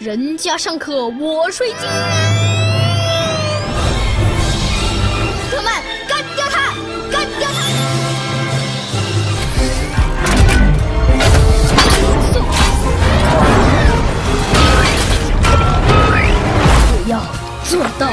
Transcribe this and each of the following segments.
人家上课，我睡觉。特曼，干掉他！干掉他！我要做到。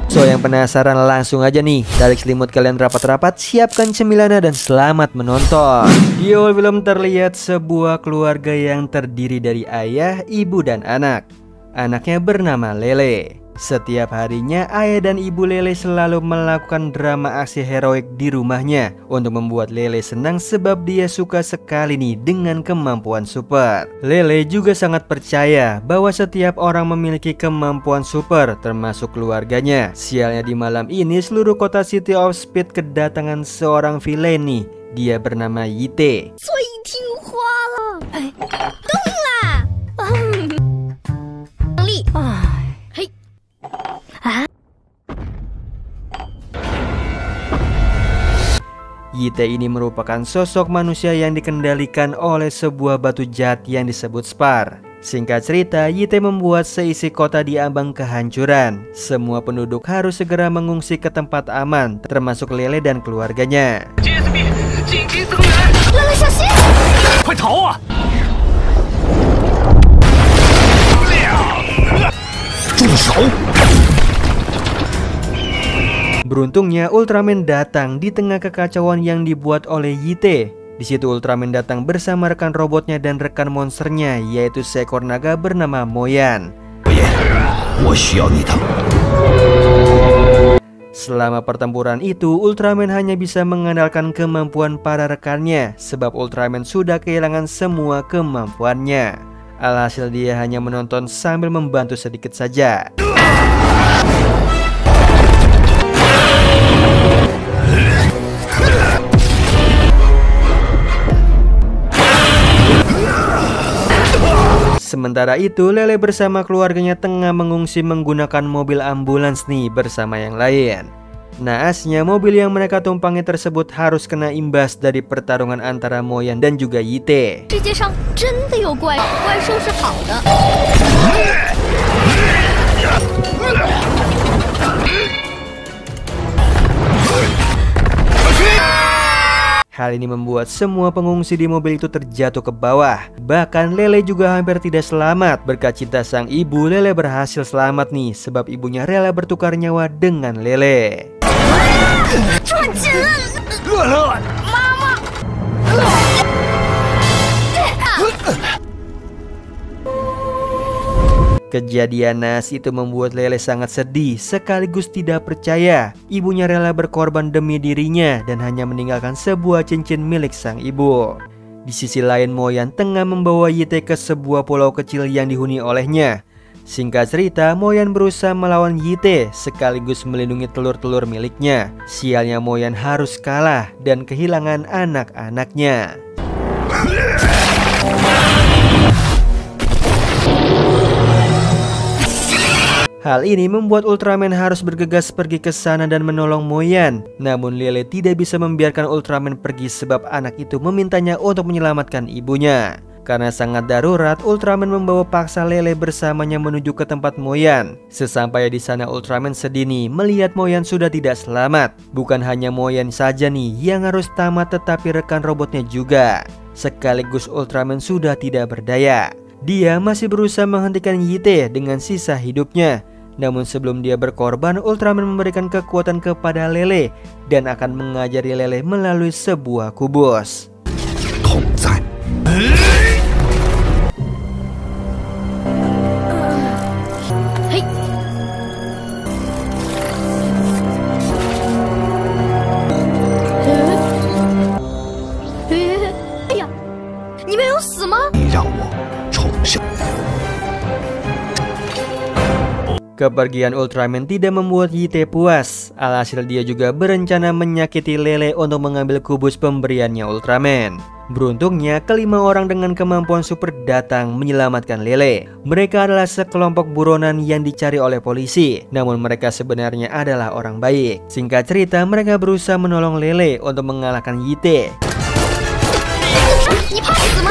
So, yang penasaran langsung aja nih, tarik selimut kalian rapat-rapat, siapkan cemilannya dan selamat menonton. Di awal film terlihat sebuah keluarga yang terdiri dari ayah, ibu, dan anak. Anaknya bernama Lele. Setiap harinya ayah dan ibu Lele selalu melakukan drama aksi heroik di rumahnya untuk membuat Lele senang sebab dia suka sekali nih dengan kemampuan super. Lele juga sangat percaya bahwa setiap orang memiliki kemampuan super termasuk keluarganya. Sialnya di malam ini seluruh kota City of Speed kedatangan seorang villain nih. Dia bernama Yite. Yite ini merupakan sosok manusia yang dikendalikan oleh sebuah batu jahat yang disebut Spar. Singkat cerita, Yite membuat seisi kota diambang kehancuran. Semua penduduk harus segera mengungsi ke tempat aman, termasuk Lele dan keluarganya. Beruntungnya Ultraman datang di tengah kekacauan yang dibuat oleh Yite. Di situ Ultraman datang bersama rekan robotnya dan rekan monsternya, yaitu seekor naga bernama Moyan. Selama pertempuran itu, Ultraman hanya bisa mengandalkan kemampuan para rekannya, sebab Ultraman sudah kehilangan semua kemampuannya. Alhasil dia hanya menonton sambil membantu sedikit saja. Sementara itu, Lele bersama keluarganya tengah mengungsi menggunakan mobil ambulans nih bersama yang lain. Naasnya, mobil yang mereka tumpangi tersebut harus kena imbas dari pertarungan antara Moyan dan juga Yite. Hal ini membuat semua pengungsi di mobil itu terjatuh ke bawah. Bahkan Lele juga hampir tidak selamat. Berkat cinta sang ibu, Lele berhasil selamat nih, sebab ibunya rela bertukar nyawa dengan Lele. Kejadian naas itu membuat Lele sangat sedih sekaligus tidak percaya. Ibunya rela berkorban demi dirinya dan hanya meninggalkan sebuah cincin milik sang ibu. Di sisi lain, Moyan tengah membawa Yite ke sebuah pulau kecil yang dihuni olehnya. Singkat cerita, Moyan berusaha melawan Yite sekaligus melindungi telur-telur miliknya. Sialnya Moyan harus kalah dan kehilangan anak-anaknya. Hal ini membuat Ultraman harus bergegas pergi ke sana dan menolong Moyan. Namun Lele tidak bisa membiarkan Ultraman pergi sebab anak itu memintanya untuk menyelamatkan ibunya. Karena sangat darurat, Ultraman membawa paksa Lele bersamanya menuju ke tempat Moyan. Sesampainya di sana, Ultraman sedih nih melihat Moyan sudah tidak selamat. Bukan hanya Moyan saja nih yang harus tamat, tetapi rekan robotnya juga. Sekaligus Ultraman sudah tidak berdaya. Dia masih berusaha menghentikan Yite dengan sisa hidupnya. Namun sebelum dia berkorban, Ultraman memberikan kekuatan kepada Lele dan akan mengajari Lele melalui sebuah kubus. Kepergian Ultraman tidak membuat Yite puas. Alhasil dia juga berencana menyakiti Lele untuk mengambil kubus pemberiannya Ultraman. Beruntungnya, kelima orang dengan kemampuan super datang menyelamatkan Lele. Mereka adalah sekelompok buronan yang dicari oleh polisi. Namun mereka sebenarnya adalah orang baik. Singkat cerita, mereka berusaha menolong Lele untuk mengalahkan Yite. 你怕死吗？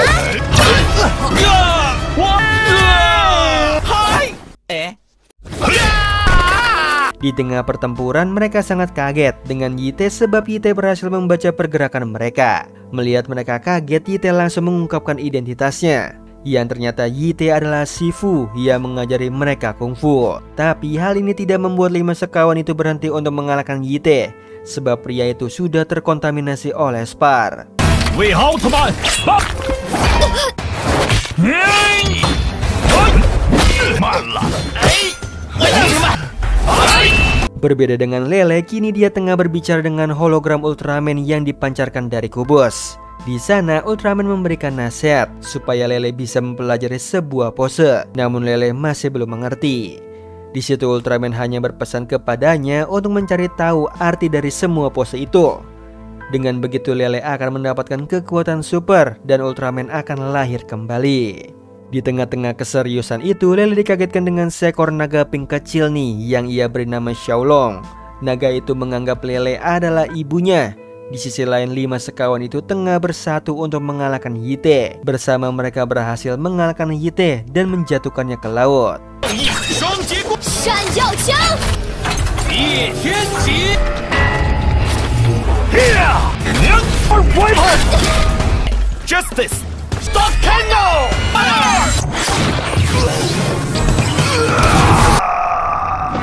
Di tengah pertempuran, mereka sangat kaget dengan Yite sebab Yite berhasil membaca pergerakan mereka. Melihat mereka kaget, Yite langsung mengungkapkan identitasnya. Yang ternyata Yite adalah Shifu yang mengajari mereka kungfu. Tapi hal ini tidak membuat 5 sekawan itu berhenti untuk mengalahkan Yite, sebab pria itu sudah terkontaminasi oleh Spar. Berbeda dengan Lele, kini dia tengah berbicara dengan hologram Ultraman yang dipancarkan dari kubus. Di sana, Ultraman memberikan nasihat supaya Lele bisa mempelajari sebuah pose, namun Lele masih belum mengerti. Di situ Ultraman hanya berpesan kepadanya untuk mencari tahu arti dari semua pose itu. Dengan begitu Lele akan mendapatkan kekuatan super dan Ultraman akan lahir kembali. Di tengah-tengah keseriusan itu, Lele dikagetkan dengan seekor naga pink kecil nih yang ia beri nama Xiaolong. Naga itu menganggap Lele adalah ibunya. Di sisi lain, 5 sekawan itu tengah bersatu untuk mengalahkan Yite. Bersama mereka berhasil mengalahkan Yite dan menjatuhkannya ke laut. Justice! Stop Kendo!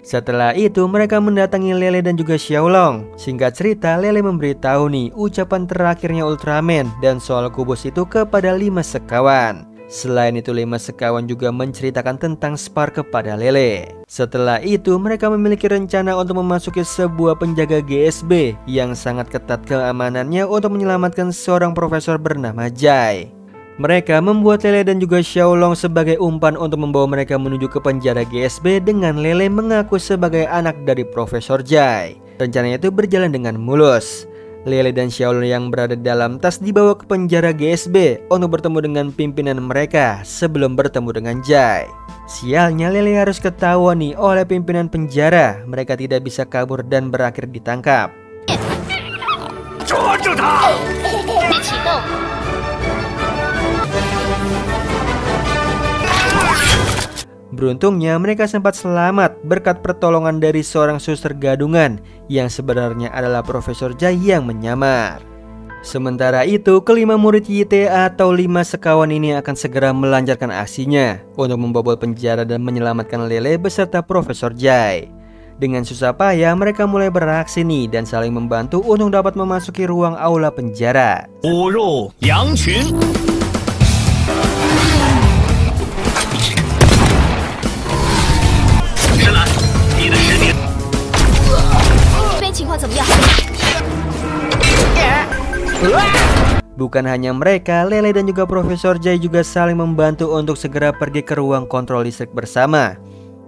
Setelah itu mereka mendatangi Lele dan juga Xiaolong. Singkat cerita, Lele memberitahu nih ucapan terakhirnya Ultraman dan soal kubus itu kepada 5 sekawan. Selain itu 5 sekawan juga menceritakan tentang Spar kepada Lele. Setelah itu mereka memiliki rencana untuk memasuki sebuah penjaga GSB yang sangat ketat keamanannya untuk menyelamatkan seorang profesor bernama Jai. Mereka membuat Lele dan juga Xiaolong sebagai umpan untuk membawa mereka menuju ke penjara GSB dengan Lele mengaku sebagai anak dari Profesor Jai. Rencananya itu berjalan dengan mulus. Lele dan Xiaolong yang berada dalam tas dibawa ke penjara GSB untuk bertemu dengan pimpinan mereka sebelum bertemu dengan Jai. Sialnya Lele harus ketahuan nih oleh pimpinan penjara. Mereka tidak bisa kabur dan berakhir ditangkap. Beruntungnya mereka sempat selamat berkat pertolongan dari seorang suster gadungan yang sebenarnya adalah Profesor Jai yang menyamar. Sementara itu, kelima murid Yite atau 5 sekawan ini akan segera melancarkan aksinya untuk membobol penjara dan menyelamatkan Lele beserta Profesor Jai. Dengan susah payah mereka mulai beraksi nih dan saling membantu untuk dapat memasuki ruang aula penjara. Bukan hanya mereka, Lele dan juga Profesor Jai juga saling membantu untuk segera pergi ke ruang kontrol listrik bersama.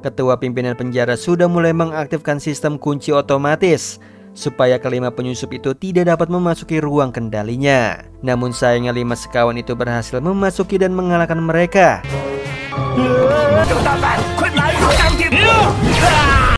Ketua pimpinan penjara sudah mulai mengaktifkan sistem kunci otomatis supaya kelima penyusup itu tidak dapat memasuki ruang kendalinya. Namun sayangnya 5 sekawan itu berhasil memasuki dan mengalahkan mereka.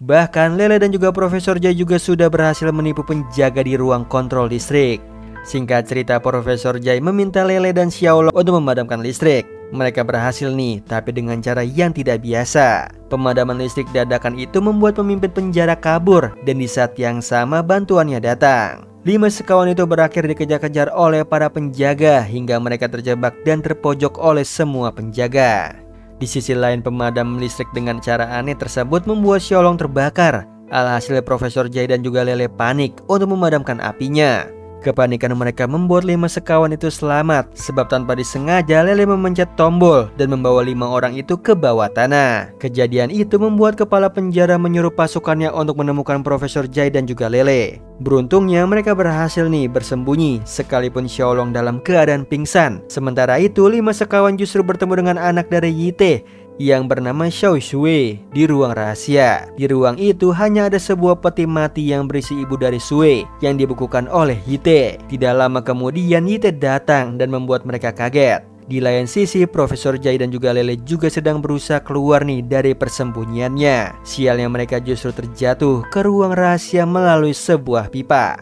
Bahkan Lele dan juga Profesor Jai juga sudah berhasil menipu penjaga di ruang kontrol listrik. Singkat cerita, Profesor Jai meminta Lele dan Xiaolong untuk memadamkan listrik. Mereka berhasil nih, tapi dengan cara yang tidak biasa. Pemadaman listrik dadakan itu membuat pemimpin penjara kabur, dan di saat yang sama bantuannya datang. 5 sekawan itu berakhir dikejar-kejar oleh para penjaga hingga mereka terjebak dan terpojok oleh semua penjaga. Di sisi lain, pemadam listrik dengan cara aneh tersebut membuat Xiaolong terbakar. Alhasil Profesor Jai dan juga Lele panik untuk memadamkan apinya. Kepanikan mereka membuat 5 sekawan itu selamat, sebab tanpa disengaja Lele memencet tombol dan membawa 5 orang itu ke bawah tanah. Kejadian itu membuat kepala penjara menyuruh pasukannya untuk menemukan Profesor Jai dan juga Lele. Beruntungnya mereka berhasil nih bersembunyi, sekalipun Xiaolong dalam keadaan pingsan. Sementara itu 5 sekawan justru bertemu dengan anak dari Yite yang bernama Xiao Shui di ruang rahasia. Di ruang itu hanya ada sebuah peti mati yang berisi ibu dari Shui yang dibukukan oleh Yite. Tidak lama kemudian Yite datang dan membuat mereka kaget. Di lain sisi, Profesor Jai dan juga Lele juga sedang berusaha keluar nih dari persembunyiannya. Sialnya mereka justru terjatuh ke ruang rahasia melalui sebuah pipa.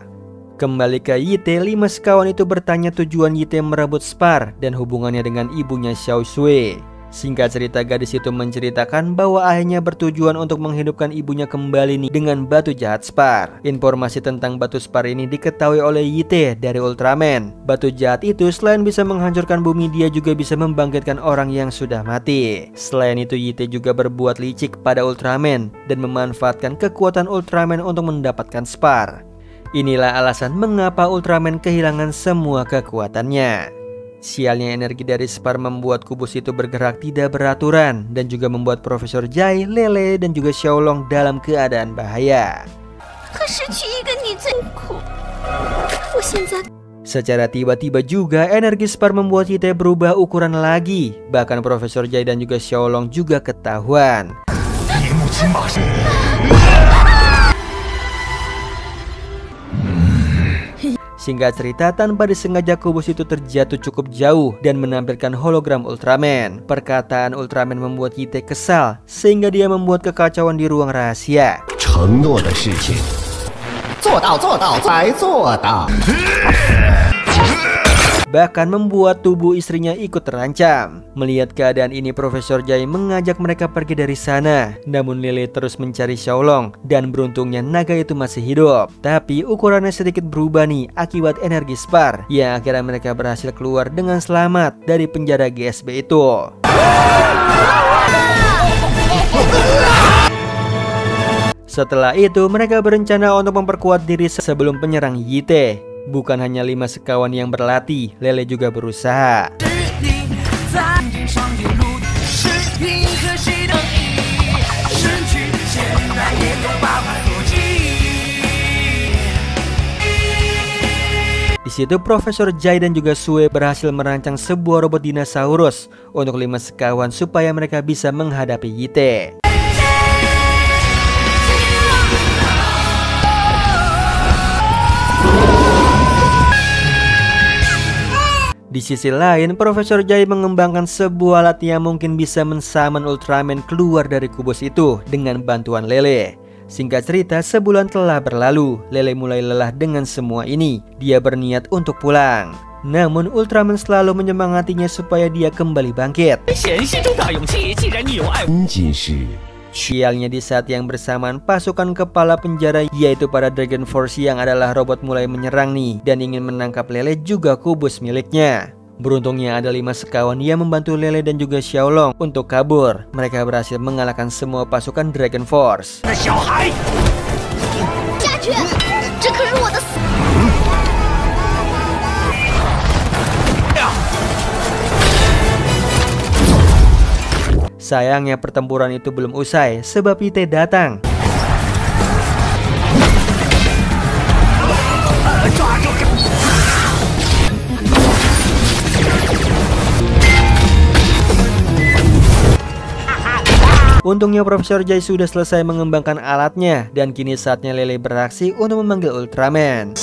Kembali ke Yite, 5 sekawan itu bertanya tujuan Yite merebut Spar dan hubungannya dengan ibunya Xiao Shui. Singkat cerita, gadis itu menceritakan bahwa ayahnya bertujuan untuk menghidupkan ibunya kembali nih dengan batu jahat Spar. Informasi tentang batu Spar ini diketahui oleh Yite dari Ultraman. Batu jahat itu selain bisa menghancurkan bumi, dia juga bisa membangkitkan orang yang sudah mati. Selain itu, Yite juga berbuat licik pada Ultraman dan memanfaatkan kekuatan Ultraman untuk mendapatkan Spar. Inilah alasan mengapa Ultraman kehilangan semua kekuatannya. Sialnya, energi dari Spar membuat kubus itu bergerak tidak beraturan dan juga membuat Profesor Jai, Lele, dan juga Xiaolong dalam keadaan bahaya. Secara tiba-tiba juga energi Spar membuat Yite berubah ukuran lagi. Bahkan Profesor Jai dan juga Xiaolong juga ketahuan. Singkat cerita, tanpa disengaja kubus itu terjatuh cukup jauh dan menampilkan hologram Ultraman. Perkataan Ultraman membuat Yite kesal sehingga dia membuat kekacauan di ruang rahasia. Bahkan membuat tubuh istrinya ikut terancam. Melihat keadaan ini, Profesor Jai mengajak mereka pergi dari sana. Namun Lele terus mencari Xiaolong dan beruntungnya naga itu masih hidup. Tapi ukurannya sedikit berubah nih akibat energi Spar, yang akhirnya mereka berhasil keluar dengan selamat dari penjara GSB itu. Setelah itu, mereka berencana untuk memperkuat diri sebelum penyerang Yite. Bukan hanya 5 sekawan yang berlatih, Lele juga berusaha. Di situ Profesor Jai dan juga Sue berhasil merancang sebuah robot dinosaurus untuk 5 sekawan supaya mereka bisa menghadapi Yite. Di sisi lain, Profesor Jai mengembangkan sebuah alat yang mungkin bisa mensaman Ultraman keluar dari kubus itu dengan bantuan Lele. Singkat cerita, sebulan telah berlalu. Lele mulai lelah dengan semua ini. Dia berniat untuk pulang. Namun Ultraman selalu menyemangatinya supaya dia kembali bangkit. Sialnya, di saat yang bersamaan pasukan kepala penjara yaitu para Dragon Force yang adalah robot mulai menyerang nih dan ingin menangkap Lele juga kubus miliknya. Beruntungnya ada 5 sekawan yang membantu Lele dan juga Xiaolong untuk kabur. Mereka berhasil mengalahkan semua pasukan Dragon Force. Sayangnya pertempuran itu belum usai sebab Yite datang. Untungnya Profesor Jai sudah selesai mengembangkan alatnya dan kini saatnya Lele beraksi untuk memanggil Ultraman.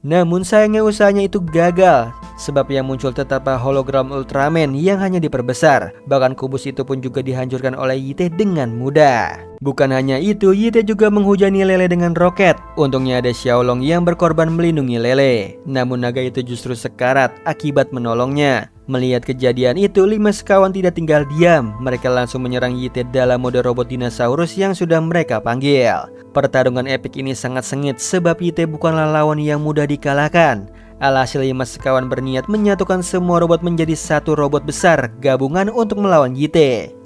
Namun sayangnya usahanya itu gagal, sebab yang muncul tetap hologram Ultraman yang hanya diperbesar. Bahkan kubus itu pun juga dihancurkan oleh Yite dengan mudah. Bukan hanya itu, Yite juga menghujani Lele dengan roket. Untungnya ada Xiaolong yang berkorban melindungi Lele. Namun naga itu justru sekarat akibat menolongnya. Melihat kejadian itu, 5 sekawan tidak tinggal diam. Mereka langsung menyerang Yite dalam mode robot dinosaurus yang sudah mereka panggil. Pertarungan epik ini sangat sengit sebab Yite bukanlah lawan yang mudah dikalahkan. Alhasil 5 sekawan berniat menyatukan semua robot menjadi satu robot besar gabungan untuk melawan Yite.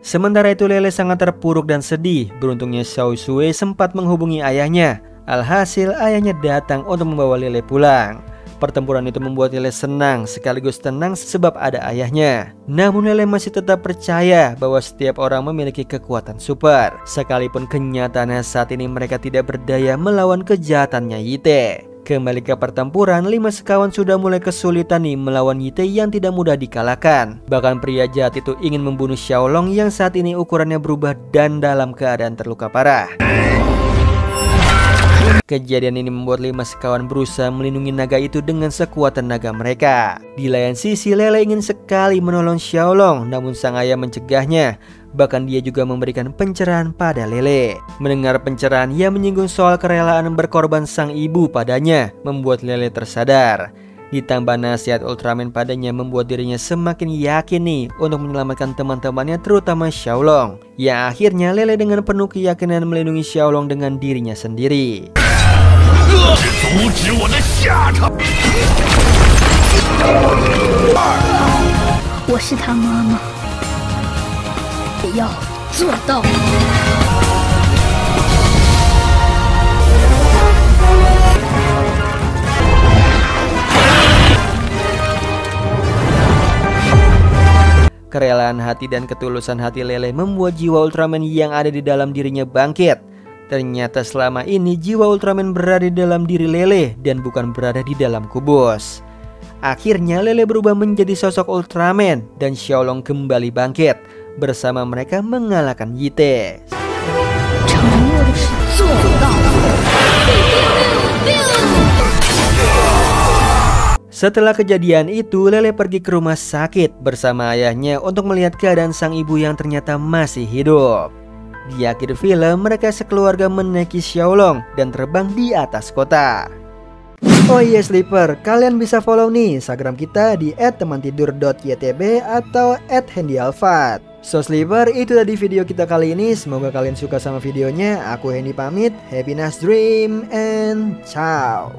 Sementara itu Lele sangat terpuruk dan sedih. Beruntungnya Xiao Shui sempat menghubungi ayahnya. Alhasil ayahnya datang untuk membawa Lele pulang. Pertempuran itu membuat Lele senang sekaligus tenang sebab ada ayahnya. Namun Lele masih tetap percaya bahwa setiap orang memiliki kekuatan super. Sekalipun kenyataannya saat ini mereka tidak berdaya melawan kejahatannya Yite. Kembali ke pertempuran, 5 sekawan sudah mulai kesulitan nih melawan Yite yang tidak mudah dikalahkan. Bahkan pria jahat itu ingin membunuh Xiaolong yang saat ini ukurannya berubah dan dalam keadaan terluka parah. Kejadian ini membuat 5 sekawan berusaha melindungi naga itu dengan sekuat tenaga mereka. Di lain sisi, Lele ingin sekali menolong Xiaolong, namun sang ayah mencegahnya. Bahkan dia juga memberikan pencerahan pada Lele. Mendengar pencerahan, ia menyinggung soal kerelaan berkorban sang ibu padanya, membuat Lele tersadar. Ditambah nasihat Ultraman padanya membuat dirinya semakin yakin nih untuk menyelamatkan teman-temannya, terutama Xiaolong. Yang akhirnya Lele dengan penuh keyakinan melindungi Xiaolong dengan dirinya sendiri. 阻止我的下场！我是他妈妈，也要做到。 Kerelaan hati dan ketulusan hati Lele membuat jiwa Ultraman yang ada di dalam dirinya bangkit. Ternyata selama ini jiwa Ultraman berada di dalam diri Lele dan bukan berada di dalam kubus. Akhirnya Lele berubah menjadi sosok Ultraman dan Xiaolong kembali bangkit. Bersama mereka mengalahkan Yite. Setelah kejadian itu, Lele pergi ke rumah sakit bersama ayahnya untuk melihat keadaan sang ibu yang ternyata masih hidup. Di akhir film, mereka sekeluarga menaiki Xiaolong dan terbang di atas kota. Oh iya Sleeper, kalian bisa follow nih Instagram kita di @temantidur.ytb atau @handyalfat. So Sleeper, itu tadi video kita kali ini. Semoga kalian suka sama videonya. Aku Hendy pamit. Happy nice dream and ciao.